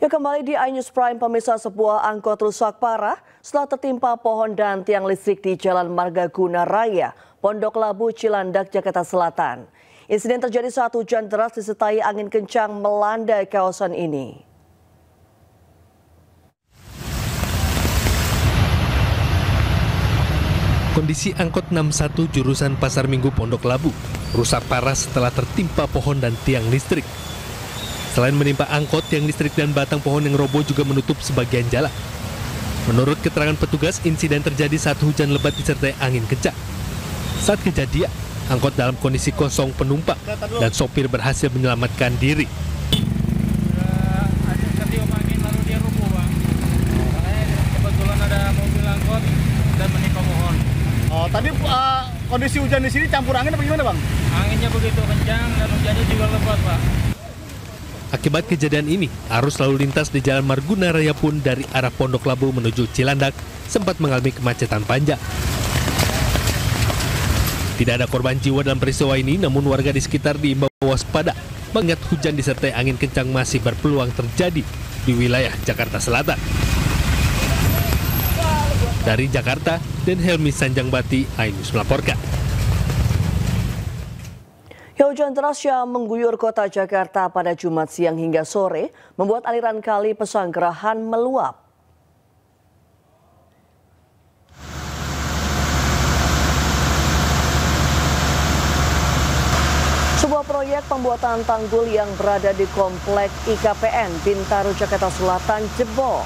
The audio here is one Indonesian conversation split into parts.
Ya, kembali di iNews Prime, pemirsa, sebuah angkot rusak parah setelah tertimpa pohon dan tiang listrik di Jalan Margaguna Raya, Pondok Labu, Cilandak, Jakarta Selatan. Insiden terjadi saat hujan deras disertai angin kencang melanda kawasan ini. Kondisi angkot 61 jurusan Pasar Minggu Pondok Labu rusak parah setelah tertimpa pohon dan tiang listrik. Selain menimpa angkot, tiang listrik dan batang pohon yang roboh juga menutup sebagian jalan. Menurut keterangan petugas, insiden terjadi saat hujan lebat disertai angin kencang. Saat kejadian, angkot dalam kondisi kosong penumpang dan sopir berhasil menyelamatkan diri. Ketiup angin lalu dia rubuh, Bang. Kebetulan ada mobil angkot dan menimpa pohon. Oh, tadi kondisi hujan di sini campur angin apa gimana, Bang? Anginnya begitu kencang dan hujannya juga lebat, Pak. Akibat kejadian ini, arus lalu lintas di Jalan Margaguna Raya pun dari arah Pondok Labu menuju Cilandak sempat mengalami kemacetan panjang. Tidak ada korban jiwa dalam peristiwa ini, namun warga di sekitar diimbau waspada mengingat hujan disertai angin kencang masih berpeluang terjadi di wilayah Jakarta Selatan. Dari Jakarta, Dan Helmi Sanjangbati, iNews melaporkan. Ya, hujan deras yang mengguyur kota Jakarta pada Jumat siang hingga sore membuat aliran kali Pesanggerahan meluap. Sebuah proyek pembuatan tanggul yang berada di komplek IKPN Bintaro, Jakarta Selatan jebol.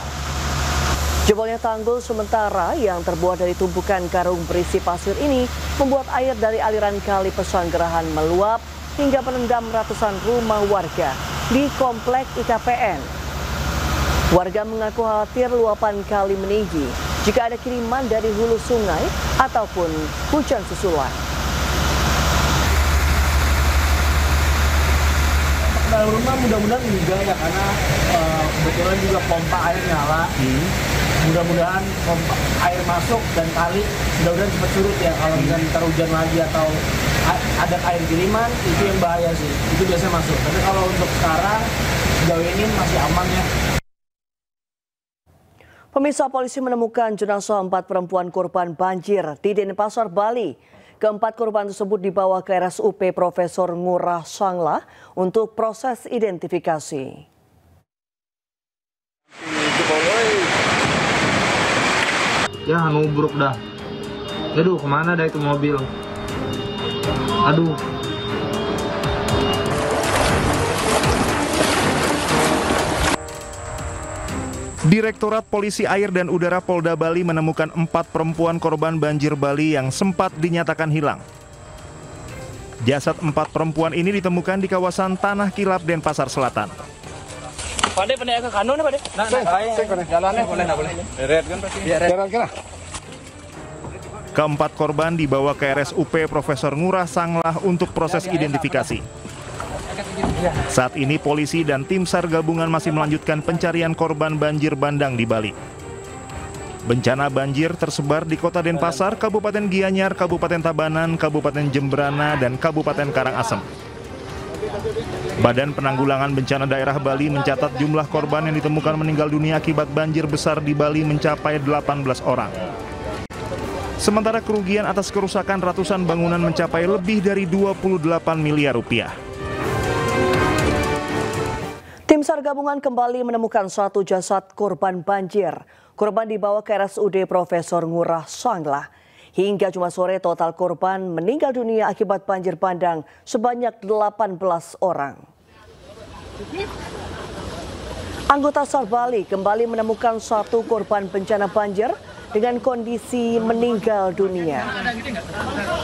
Jebolnya tanggul sementara yang terbuat dari tumpukan karung berisi pasir ini membuat air dari aliran kali Pesanggerahan meluap hingga merendam ratusan rumah warga di komplek IKPN. Warga mengaku khawatir luapan kali meninggi jika ada kiriman dari hulu sungai ataupun hujan susulan. Dalam rumah mudah-mudahan enggak ya, karena kebetulan juga pompa air nyala. Mudah-mudahan pompa air masuk dan kali mudah-mudahan cepat surut ya. Kalau misalnya ntar hujan lagi atau ada air kiriman, itu yang bahaya sih. Itu biasanya masuk. Tapi kalau untuk sekarang sejauh ini masih aman ya. Pemirsa, polisi menemukan jenazah 4 perempuan korban banjir di Denpasar, Bali. Keempat korban tersebut dibawa ke RSUP Profesor Ngurah Sanglah untuk proses identifikasi. Ya, nubruk dah. Aduh, kemana dah itu mobil? Aduh. Direktorat Polisi Air dan Udara Polda Bali menemukan 4 perempuan korban banjir Bali yang sempat dinyatakan hilang. Jasad 4 perempuan ini ditemukan di kawasan Tanah Kilap, Denpasar Selatan. Pade ke kanun, Pade. Jalannya boleh, enggak boleh. Red kan pasti. Red. Keempat korban dibawa ke RSUP Profesor Ngurah Sanglah untuk proses identifikasi. Saat ini polisi dan tim SAR gabungan masih melanjutkan pencarian korban banjir bandang di Bali. Bencana banjir tersebar di Kota Denpasar, Kabupaten Gianyar, Kabupaten Tabanan, Kabupaten Jemberana, dan Kabupaten Karangasem. Badan Penanggulangan Bencana Daerah Bali mencatat jumlah korban yang ditemukan meninggal dunia akibat banjir besar di Bali mencapai 18 orang. Sementara kerugian atas kerusakan ratusan bangunan mencapai lebih dari 28 miliar rupiah. Tim SAR gabungan kembali menemukan 1 jasad korban banjir. Korban dibawa ke RSUD Profesor Ngurah Sanglah. Hingga Jumat sore total korban meninggal dunia akibat banjir bandang sebanyak 18 orang. Anggota SAR Bali kembali menemukan 1 korban bencana banjir dengan kondisi meninggal dunia.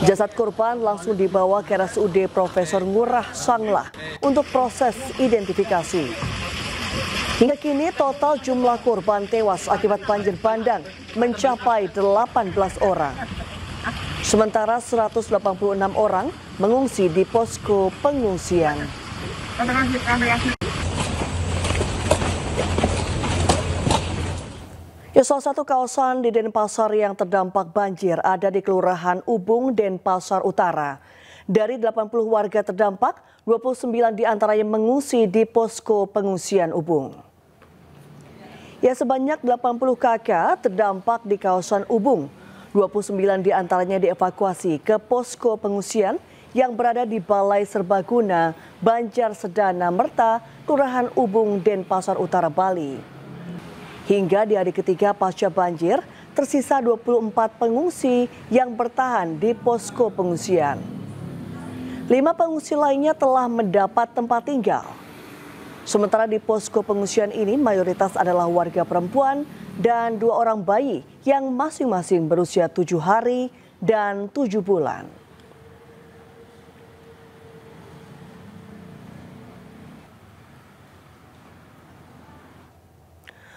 Jasad korban langsung dibawa ke RSUD Profesor Ngurah Sanglah untuk proses identifikasi. Hingga kini total jumlah korban tewas akibat banjir bandang mencapai 18 orang. Sementara 186 orang mengungsi di posko pengungsian. Ya, salah satu kawasan di Denpasar yang terdampak banjir ada di Kelurahan Ubung, Denpasar Utara. Dari 80 warga terdampak, 29 diantaranya mengungsi di posko pengungsian Ubung. Ya, sebanyak 80 kakak terdampak di kawasan Ubung. 29 diantaranya dievakuasi ke posko pengungsian yang berada di Balai Serbaguna, Banjar Sedana Merta, Kelurahan Ubung, Denpasar Utara, Bali. Hingga di hari ketiga pasca banjir, tersisa 24 pengungsi yang bertahan di posko pengungsian. 5 pengungsi lainnya telah mendapat tempat tinggal. Sementara di posko pengungsian ini mayoritas adalah warga perempuan dan 2 orang bayi yang masing-masing berusia 7 hari dan 7 bulan.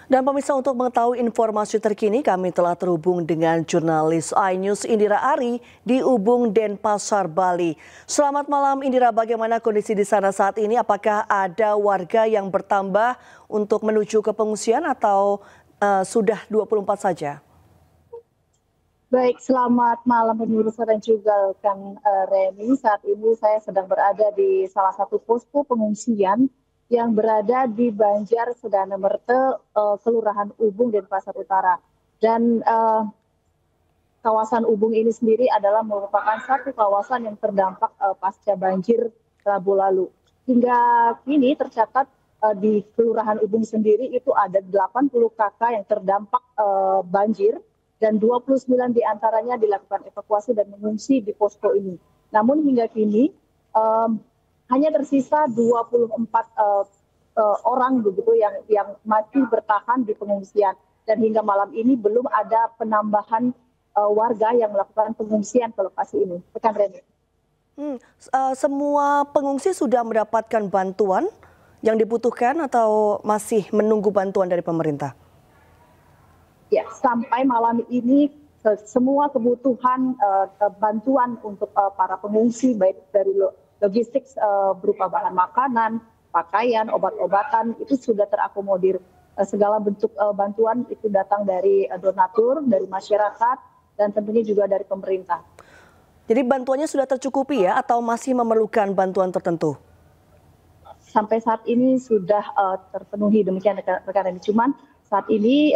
Dan pemirsa, untuk mengetahui informasi terkini kami telah terhubung dengan jurnalis iNews Indira Ari di Ubung, Denpasar, Bali. Selamat malam Indira, bagaimana kondisi di sana saat ini? Apakah ada warga yang bertambah untuk menuju ke pengungsian atau sudah 24 saja? Baik, selamat malam pemirsa dan juga rekan Reni. Saat ini saya sedang berada di salah satu posko pengungsian yang berada di Banjar Sedana Merta, Kelurahan Ubung, Denpasar Utara. Dan kawasan Ubung ini sendiri adalah merupakan satu kawasan yang terdampak pasca banjir Rabu lalu. Hingga kini tercatat di Kelurahan Ubung sendiri itu ada 80 kakak yang terdampak banjir dan 29 diantaranya dilakukan evakuasi dan mengungsi di posko ini. Namun hingga kini hanya tersisa 24 orang begitu yang masih bertahan di pengungsian, dan hingga malam ini belum ada penambahan warga yang melakukan pengungsian ke lokasi ini. Rekan Reni. Semua pengungsi sudah mendapatkan bantuan yang dibutuhkan atau masih menunggu bantuan dari pemerintah? Ya, sampai malam ini semua kebutuhan bantuan untuk para pengungsi baik dari logistik berupa bahan makanan, pakaian, obat-obatan itu sudah terakomodir. Segala bentuk bantuan itu datang dari donatur, dari masyarakat, dan tentunya juga dari pemerintah. Jadi bantuannya sudah tercukupi ya, atau masih memerlukan bantuan tertentu? Sampai saat ini sudah terpenuhi, demikian rekan Reni. Cuman saat ini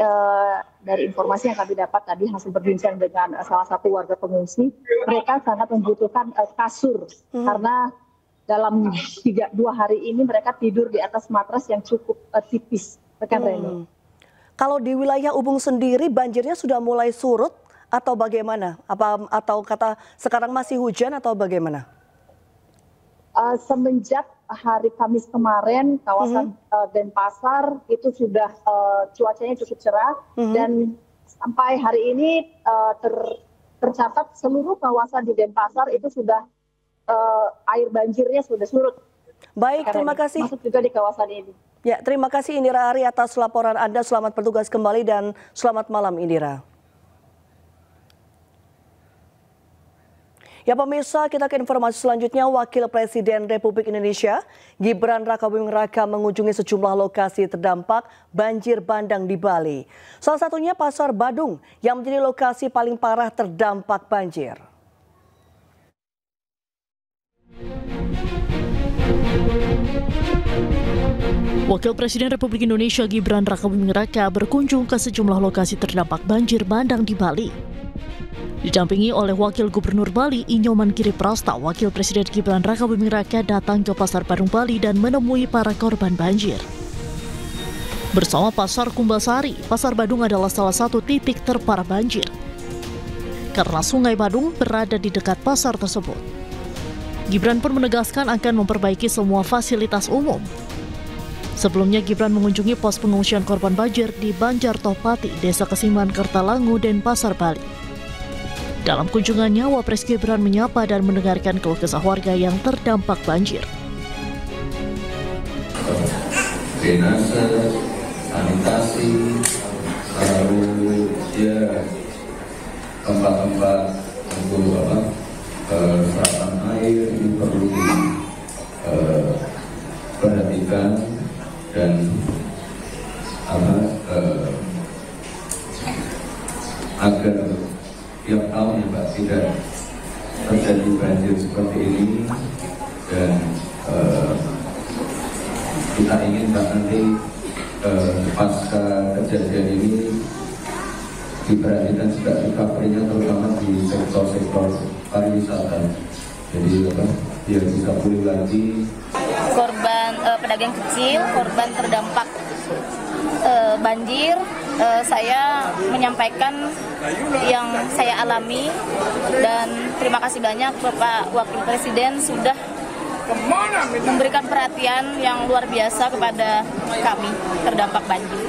dari informasi yang kami dapat tadi hasil berbincang dengan salah satu warga pengungsi, mereka sangat membutuhkan kasur karena dalam 2 hari ini mereka tidur di atas matras yang cukup tipis. Rekan Reni. Kalau di wilayah Ubung sendiri banjirnya sudah mulai surut atau bagaimana? Atau kata sekarang masih hujan atau bagaimana? Semenjak hari Kamis kemarin kawasan Denpasar itu sudah cuacanya cukup cerah dan sampai hari ini tercatat seluruh kawasan di Denpasar itu sudah air banjirnya sudah surut. Baik, terima kasih. Masuk juga di kawasan ini. Ya, terima kasih Indira Ari atas laporan Anda. Selamat bertugas kembali dan selamat malam Indira. Ya pemirsa, kita ke informasi selanjutnya. Wakil Presiden Republik Indonesia Gibran Rakabuming Raka mengunjungi sejumlah lokasi terdampak banjir bandang di Bali. Salah satunya Pasar Badung yang menjadi lokasi paling parah terdampak banjir. Wakil Presiden Republik Indonesia Gibran Rakabuming Raka berkunjung ke sejumlah lokasi terdampak banjir bandang di Bali. Didampingi oleh Wakil Gubernur Bali Inyoman Giriprasta, Wakil Presiden Gibran Rakabuming Raka datang ke Pasar Badung Bali dan menemui para korban banjir. Bersama Pasar Kumbasari, Pasar Badung adalah salah satu titik terparah banjir karena Sungai Badung berada di dekat pasar tersebut. Gibran pun menegaskan akan memperbaiki semua fasilitas umum. Sebelumnya Gibran mengunjungi pos pengungsian korban banjir di Banjar Topati, Desa Kesiman, Kertalangu, Denpasar, Bali. Dalam kunjungannya, Wapres Gibran menyapa dan mendengarkan keluh kesah warga yang terdampak banjir. Drainase, sanitasi, lalu tempat-tempat untuk serapan air ini perlu diperhatikan dan agar tiap tahun ya Pak tidak terjadi banjir seperti ini, dan kita ingin Pak nanti pasca kejadian ini diperhatikan juga recovery-nya terutama di sektor-sektor pariwisata. Jadi biar bisa pulih lagi. Korban pedagang kecil, korban terdampak banjir, saya menyampaikan yang saya alami dan terima kasih banyak Bapak Wakil Presiden sudah memberikan perhatian yang luar biasa kepada kami terdampak banjir.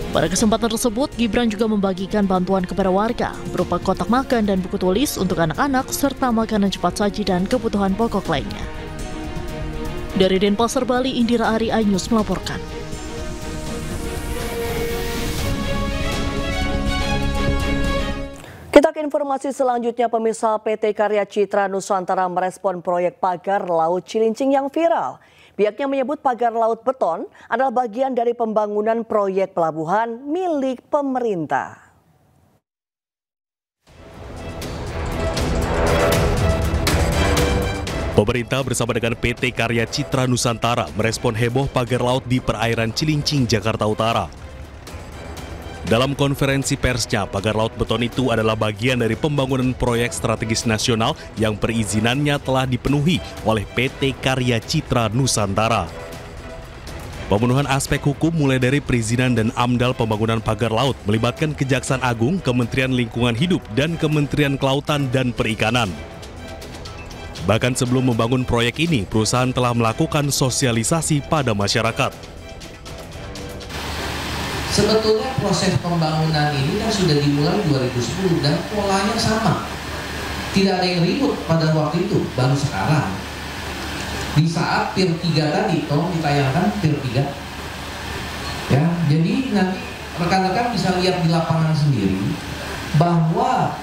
Pada kesempatan tersebut, Gibran juga membagikan bantuan kepada warga berupa kotak makan dan buku tulis untuk anak-anak serta makanan cepat saji dan kebutuhan pokok lainnya. Dari Denpasar, Bali, Indira Ari, iNews melaporkan. Kita ke informasi selanjutnya, pemirsa. PT Karya Citra Nusantara merespon proyek pagar laut Cilincing yang viral. Pihaknya menyebut pagar laut beton adalah bagian dari pembangunan proyek pelabuhan milik pemerintah. Pemerintah bersama dengan PT Karya Citra Nusantara merespon heboh pagar laut di perairan Cilincing, Jakarta Utara. Dalam konferensi persnya, pagar laut beton itu adalah bagian dari pembangunan proyek strategis nasional yang perizinannya telah dipenuhi oleh PT Karya Citra Nusantara. Pemenuhan aspek hukum mulai dari perizinan dan AMDAL pembangunan pagar laut melibatkan Kejaksaan Agung, Kementerian Lingkungan Hidup, dan Kementerian Kelautan dan Perikanan. Bahkan sebelum membangun proyek ini, perusahaan telah melakukan sosialisasi pada masyarakat. Sebetulnya proses pembangunan ini kan sudah dimulai 2010 dan polanya sama. Tidak ada yang ribut pada waktu itu, baru sekarang. Di saat Pier 3 tadi, tolong ditayangkan Pier 3. Ya, jadi nanti rekan-rekan bisa lihat di lapangan sendiri bahwa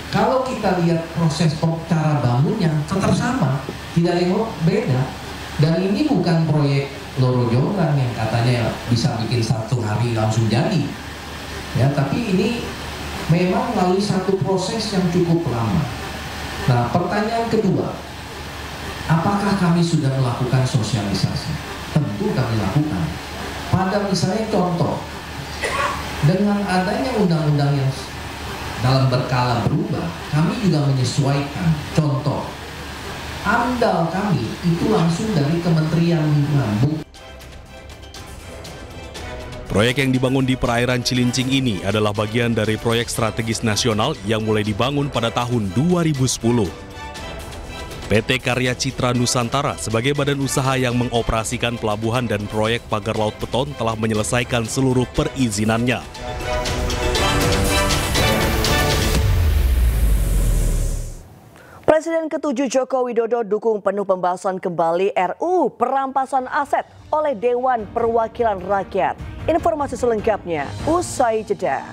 kalau kita lihat proses cara bangunnya tetap sama, tidak ada yang beda. Dan ini bukan proyek Loro Jonggrang yang katanya bisa bikin 1 hari langsung jadi, ya, tapi ini memang melalui satu proses yang cukup lama. Nah, pertanyaan kedua, apakah kami sudah melakukan sosialisasi? Tentu kami lakukan. Pada misalnya contoh, dengan adanya undang-undang yang dalam berkala berubah, kami juga menyesuaikan. Contoh, AMDAL kami itu langsung dari Kementerian Lingkungan. Proyek yang dibangun di perairan Cilincing ini adalah bagian dari proyek strategis nasional yang mulai dibangun pada tahun 2010. PT Karya Citra Nusantara sebagai badan usaha yang mengoperasikan pelabuhan dan proyek pagar laut beton telah menyelesaikan seluruh perizinannya. Presiden ke-7 Joko Widodo dukung penuh pembahasan kembali RUU perampasan aset oleh Dewan Perwakilan Rakyat. Informasi selengkapnya usai jeda.